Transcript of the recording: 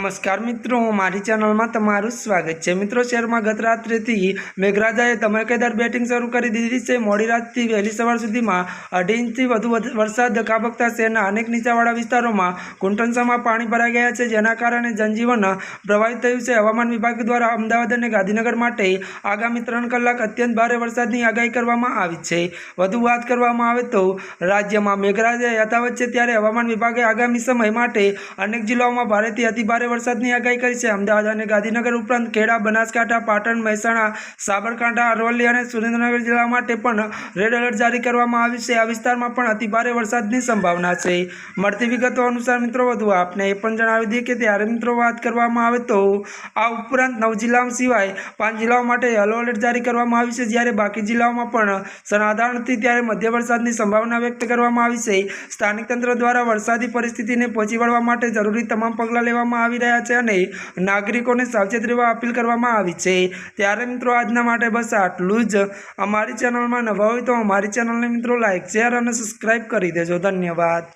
नमस्कार मित्रों, मारी चैनल में तमारू स्वागत है। मित्रों, शहर में गत रात्रि मेघराजाए धमाकेदार बेटिंग शुरू कर दीधी है। मोड़ी रात वहेली सवार सुधी में 2.5 इंच वरसाद खाबकता शहर अनेक नीचावाड़ा विस्तारों में कुंटनसा में पानी भराई गया है, जेना कारणे जनजीवन प्रभावित थयुं छे। हवामान विभाग द्वारा अमदावाद और गांधीनगर माटे आगामी 3 कलाक अत्यंत भारे वरसादनी आगाही करवामां आवी छे। वधु वात करवामां आवे तो राज्य में मेघराजा यथावत छे, त्यारे हवामान विभागे आगामी समय माटे अनेक जिल्लाओं में भारेथी अति भारे वरसादनी आगाही करी छे। अमदावाद और गांधीनगर उपरांत खेड़ा, बनासकांठा, पाटण, महेसाणा, साबरकांठा, अरवली और सुरेन्द्रनगर जिल्ला माटे पण रेड अलर्ट जारी करवामां आव्युं छे। आ विस्तारमां पण अति भारे वरसादनी संभावना छे। मळती विगतो अनुसार मित्रों वधु आपने ए पण जणावी दीए के त्यारे मित्रों वात करवामां आवे तो आ उपरांत 9 जिल्लाओं सिवाय 5 जिल्लाओं माटे येलो अलर्ट जारी करवामां आव्युं छे, ज्यारे बाकी जिल्लाओमां पण साधारणथी त्यारे मध्य वरसादनी संभावना व्यक्त करवामां आवी छे। स्थानिक तंत्र द्वारा वरसादी परिस्थितिने पहोंची वळवा माटे जरूरी तमाम पगलां लेवामां आवी रह्या छे अने नागरिकोने सावचेत रहेवा अपील करवामां आवी छे। त्यारे मित्रों आजना माटे बस आटલું જ। अमारी चेनल में नवा होय तो अमारी चेनल ने मित्रों लाइक, शेर और सब्सक्राइब करी देजो। धन्यवाद।